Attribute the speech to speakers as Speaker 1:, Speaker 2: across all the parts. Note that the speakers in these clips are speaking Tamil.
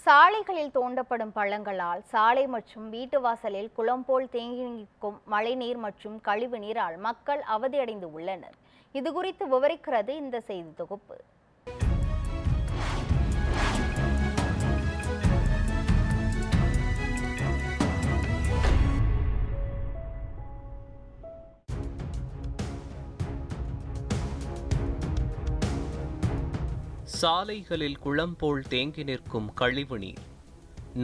Speaker 1: சாலைகளில் தோண்டப்படும் பள்ளங்களால் சாலை மற்றும் வீட்டு வாசலில் குளம் போல் தேங்கி நிற்கும் மழைநீர் மற்றும் கழிவு நீரால் மக்கள் அவதியடைந்து உள்ளனர். இதுகுறித்து விவரிக்கிறது இந்த செய்தி தொகுப்பு.
Speaker 2: சாலைகளில் குளம் போல் தேங்கி நிற்கும் கழிவு நீர்,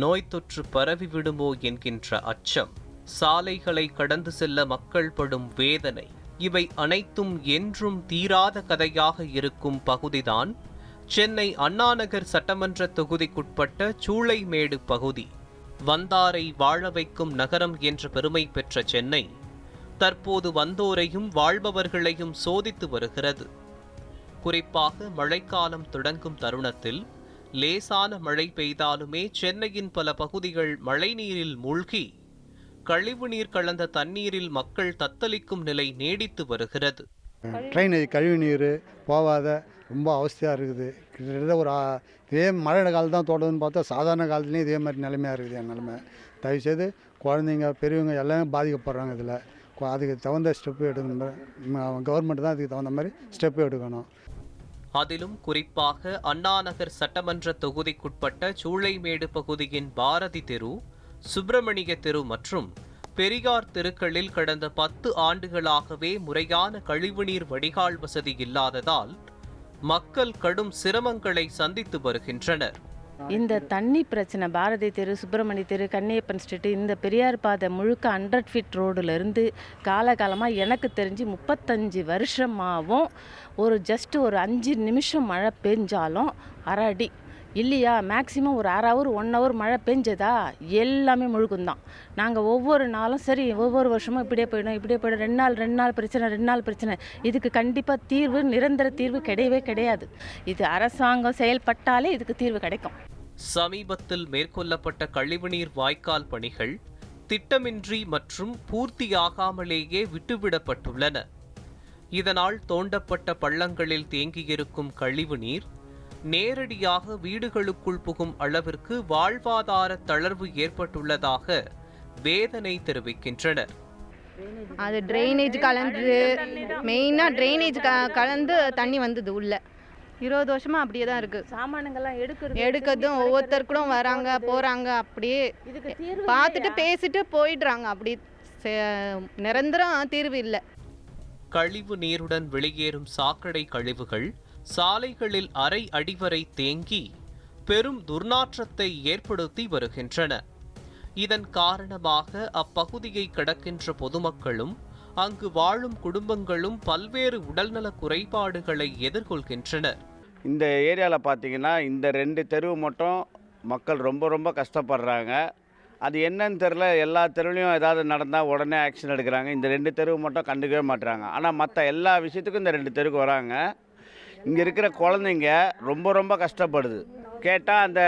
Speaker 2: நோய் தொற்று பரவிவிடுமோ என்கின்ற அச்சம், சாலைகளை கடந்து செல்ல மக்கள் படும் வேதனை, இவை அனைத்தும் என்றும் தீராத கதையாக இருக்கும் பகுதிதான் சென்னை அண்ணாநகர் சட்டமன்ற தொகுதிக்குட்பட்ட சூளைமேடு பகுதி. வந்தாரை வாழ வைக்கும் நகரம் என்ற பெருமை பெற்ற சென்னை தற்போது வந்தோரையும் வாழ்பவர்களையும் சோதித்து வருகிறது. குறிப்பாக மழைக்காலம் தொடங்கும் தருணத்தில் லேசான மழை பெய்தாலுமே சென்னையின் பல பகுதிகள் மழைநீரில் மூழ்கி கழிவுநீர் கலந்த தண்ணீரில் மக்கள் தத்தளிக்கும் நிலை நீடித்து வருகிறது.
Speaker 3: ட்ரைனேஜ் கழிவு நீர் போகாத ரொம்ப அவஸ்தையாக இருக்குது. கிட்டத்தட்ட ஒரு இதே மழை காலம் தான் தோட்டதுன்னு பார்த்தா சாதாரண காலத்துலேயும் இதே மாதிரி நிலைமையாக இருக்குது. என் நிலைமை தயவுசெய்து குழந்தைங்க பெரியவங்க எல்லாமே பாதிக்கப்படுறாங்க. இதில் அதுக்கு தகுந்த ஸ்டெப்பு எடுக்கணும். கவர்மெண்ட் தான் அதுக்கு தகுந்த மாதிரி ஸ்டெப்பு எடுக்கணும்.
Speaker 2: அதிலும் குறிப்பாக அண்ணாநகர் சட்டமன்ற தொகுதிக்குட்பட்ட சூளைமேடு பகுதியின் பாரதி தெரு, சுப்பிரமணிய தெரு மற்றும் பெரியார் தெருக்களில் கடந்த 10 ஆண்டுகளாகவே முறையான கழிவுநீர் வடிகால் வசதி இல்லாததால் மக்கள் கடும் சிரமங்களை சந்தித்து வருகின்றனர்.
Speaker 4: இந்த தண்ணி பிரச்சனை பாரதி தெரு, சுப்பிரமணிய தெரு, கன்னியப்பன் ஸ்ட்ரீட், இந்த பெரியார் பாதை முழுக்க 100 ஃபீட் ரோடுலேருந்து காலகாலமாக எனக்கு தெரிஞ்சு 35 வருஷமாகவும் ஒரு 5 நிமிஷம் மழை பெஞ்சாலும் அரை அடி இல்லையா, மேக்ஸிமம் ஒரு அரை ஹவர் 1 ஹவர் மழை பெஞ்சதா எல்லாமே முழுக்குந்தான். நாங்கள் ஒவ்வொரு நாளும் சரி ஒவ்வொரு வருஷமும் இப்படியே போயிடும் 2 நாள் பிரச்சனை. இதுக்கு கண்டிப்பாக தீர்வு, நிரந்தர தீர்வு கிடையவே கிடையாது. இது அரசாங்கம் செயல்பட்டாலே இதுக்கு தீர்வு கிடைக்கும்.
Speaker 2: சமீபத்தில் மேற்கொள்ளப்பட்ட கழிவுநீர் வாய்க்கால் பணிகள் திட்டமின்றி மற்றும் பூர்த்தியாகாமலேயே விட்டுவிடப்பட்டுள்ளன. இதனால் தோண்டப்பட்ட பள்ளங்களில் தேங்கியிருக்கும் கழிவுநீர் நேரடியாக வீடுகளுக்குள் புகும் அளவிற்கு வாழ்வாதார தளர்வு ஏற்பட்டுள்ளதாக வேதனை தெரிவிக்கின்றனர்.
Speaker 5: அது ட்ரைனேஜ் கலந்து, மெயினாக ட்ரைனேஜ் கலந்து தண்ணி வந்தது உள்ள. 20 வருஷமா அப்படியே தான் இருக்கு.
Speaker 4: சாமானங்கள்லாம்
Speaker 5: எடுக்கிறதும் ஒவ்வொருத்தருக்கும் வராங்க போறாங்க, அப்படியே பார்த்துட்டு பேசிட்டு போயிடுறாங்க. அப்படி நிரந்தரம் தீர்வு இல்லை.
Speaker 2: கழிவு நீருடன் வெளியேறும் சாக்கடை கழிவுகள் சாலைகளில் அரை அடி வரை தேங்கி பெரும் துர்நாற்றத்தை ஏற்படுத்தி வருகின்றன. இதன் காரணமாக அப்பகுதியை கடக்கின்ற பொதுமக்களும் அங்கு வாழும் குடும்பங்களும் பல்வேறு உடல்நல குறைபாடுகளை எதிர்கொள்கின்றனர்.
Speaker 6: இந்த ஏரியாவில் பார்த்தீங்கன்னா இந்த 2 தெருவு மட்டும் மக்கள் ரொம்ப கஷ்டப்படுறாங்க. அது என்னன்னு தெரில, எல்லா தெருவுலையும் ஏதாவது நடந்தால் உடனே ஆக்ஷன் எடுக்கிறாங்க. இந்த 2 தெருவு மட்டும் கண்டுக்கவே மாட்டுறாங்க. ஆனால் மற்ற எல்லா விஷயத்துக்கும் இந்த 2 தெருவுக்கு வராங்க. இங்கே இருக்கிற குழந்தைங்க ரொம்ப கஷ்டப்படுது. கேட்டால் அந்த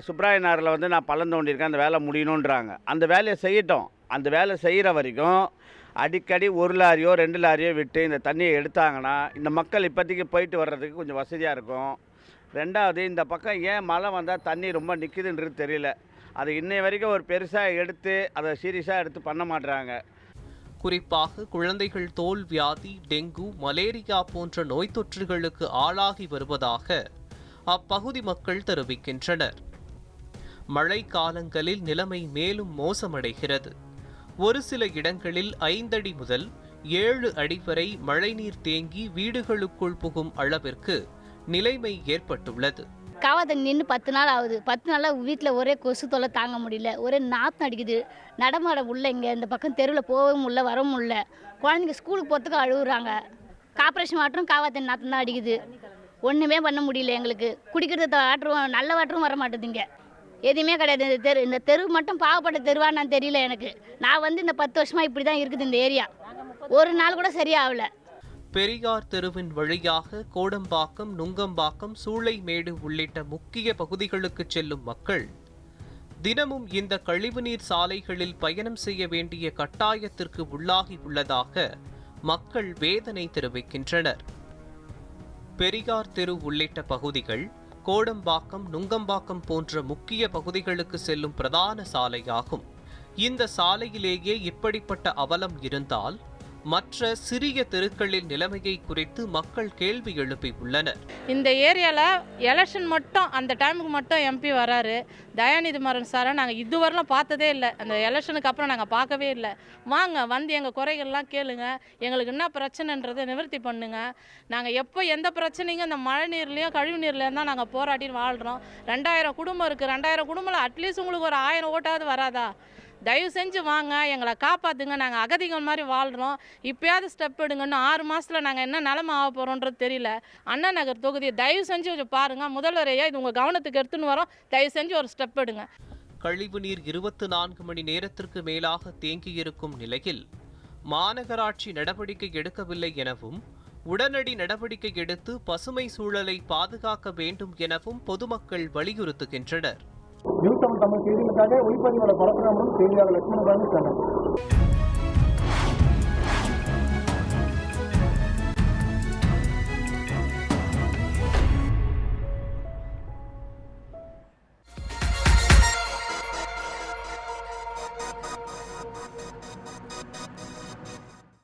Speaker 6: சுப்ராய நகரில் நான் பள்ளம் தோண்டியிருக்கேன், அந்த வேலை முடியணுன்றாங்க. அந்த வேலையை செய்யட்டும். அந்த வேலை செய்கிற வரைக்கும் அடிக்கடி 1 லாரியோ 2 லாரியோ விட்டு இந்த தண்ணியை எடுத்தாங்கன்னா இந்த மக்கள் இப்போதைக்கு போயிட்டு வர்றதுக்கு கொஞ்சம் வசதியாக இருக்கும். 2வது, இந்த பக்கம் ஏன் மழை வந்தால் தண்ணி ரொம்ப நிற்குதுன்றது தெரியல. அது இன்னை வரைக்கும் ஒரு பெருசாக எடுத்து அதை சீரியஸாக எடுத்து பண்ண மாட்டுறாங்க.
Speaker 2: குறிப்பாக குழந்தைகள் தோல் வியாதி, டெங்கு, மலேரியா போன்ற நோய் தொற்றுகளுக்கு ஆளாகி வருவதாக அப்பகுதி மக்கள் தெரிவிக்கின்றனர். மழை காலங்களில் நிலைமை மேலும் மோசமடைகிறது. ஒரு சில இடங்களில் 5 அடி முதல் 7 அடி வரை மழைநீர் தேங்கி வீடுகளுக்குள் புகும் அளவிற்கு நிலைமை ஏற்பட்டுள்ளது.
Speaker 7: காவா தண்ணி நின்று 10 நாள் ஆகுது. 10 நாளாக வீட்டில் ஒரே கொசு தொல்லை தாங்க முடியல. ஒரே நாற்றம் அடிக்குது. நடமாட உள்ள இங்கே இந்த பக்கம் தெருவில் போகவும் முடியல, வரவும் முடியல. குழந்தைங்க ஸ்கூலுக்கு போகிறதுக்கு அழுகுறாங்க. கார்பரேஷன் வாட்டரும் காவா தண்ணி நாற்றம் தான் அடிக்குது. ஒன்றுமே பண்ண முடியல. எங்களுக்கு குடிக்கிறது வாட்டரும் நல்ல வாட்டரும் வர மாட்டேதுங்க. எதுவுமே கிடையாது. இந்த தெரு மட்டும் பாவப்பட்ட தெருவான்னு நான் தெரியல எனக்கு. நான் இந்த 10 வருஷமாக இப்படி தான் இருக்குது இந்த ஏரியா. ஒரு நாள் கூட சரியாகல.
Speaker 2: பெரியார் தெருவின் வழியாக கோடம்பாக்கம், நுங்கம்பாக்கம், சூளைமேடு உள்ளிட்ட முக்கிய பகுதிகளுக்கு செல்லும் மக்கள் தினமும் இந்த கழிவுநீர் சாலைகளில் பயணம் செய்ய வேண்டிய கட்டாயத்திற்கு உள்ளாகி உள்ளதாக மக்கள் வேதனை தெரிவிக்கின்றனர். பெரியார் தெரு உள்ளிட்ட பகுதிகள் கோடம்பாக்கம், நுங்கம்பாக்கம் போன்ற முக்கிய பகுதிகளுக்கு செல்லும் பிரதான சாலையாகும். இந்த சாலையிலேயே இப்படிப்பட்ட அவலம் இருந்தால் மற்ற சிறிய தெருக்களின் நிலைமையை குறித்து மக்கள் கேள்வி எழுப்பியுள்ளனர்.
Speaker 4: இந்த ஏரியாவில் எலெக்ஷன் மட்டும் அந்த டைமுக்கு மட்டும் எம்பி வராரு, தயாநிதி மாறன் சாரை நாங்கள் இதுவரையிலும் பார்த்ததே இல்லை. அந்த எலெக்ஷனுக்கு அப்புறம் நாங்கள் பார்க்கவே இல்லை. வாங்க வந்து எங்கள் குறைகள்லாம் கேளுங்க, எங்களுக்கு என்ன பிரச்சனைன்றதை நிவர்த்தி பண்ணுங்க. நாங்கள் எப்போ எந்த பிரச்சனைங்க இந்த மழை நீர்லேயும் கழிவு நீர்லேயும் தான் நாங்கள் போராட்டி வாழ்கிறோம். 2000 குடும்பம் இருக்குது. 2000 குடும்பம் அட்லீஸ்ட் உங்களுக்கு ஒரு 1000 ஓட்டாவது வராதா? தயவு செஞ்சு வாங்க, எங்களை காப்பாற்றுங்க. நாங்கள் அகதிகள் மாதிரி வாழ்கிறோம். இப்போயாவது ஸ்டெப் எடுங்கன்னு 6 மாதத்தில் நாங்கள் என்ன நிலமை ஆக போகிறோன்றது தெரியல. அண்ணா நகர் தொகுதியை தயவு செஞ்சு கொஞ்சம் பாருங்கள். முதல்வரையா இது உங்கள் கவனத்துக்கு எடுத்துன்னு வரோம். தயவு செஞ்சு ஒரு ஸ்டெப் எடுங்க.
Speaker 2: கழிவுநீர் 24 மணி நேரத்திற்கு மேலாக தேங்கியிருக்கும் நிலையில் மாநகராட்சி நடவடிக்கை எடுக்கவில்லை எனவும், உடனடி நடவடிக்கை எடுத்து பசுமை சூழலை பாதுகாக்க வேண்டும் எனவும் பொதுமக்கள் வலியுறுத்துகின்றனர்.
Speaker 8: நியூஸ் தமிழ் செய்திகளுக்காக ஒளிப்பதிவாளர் பரசுராமனும் செய்தியாளர் லட்சுமணன்.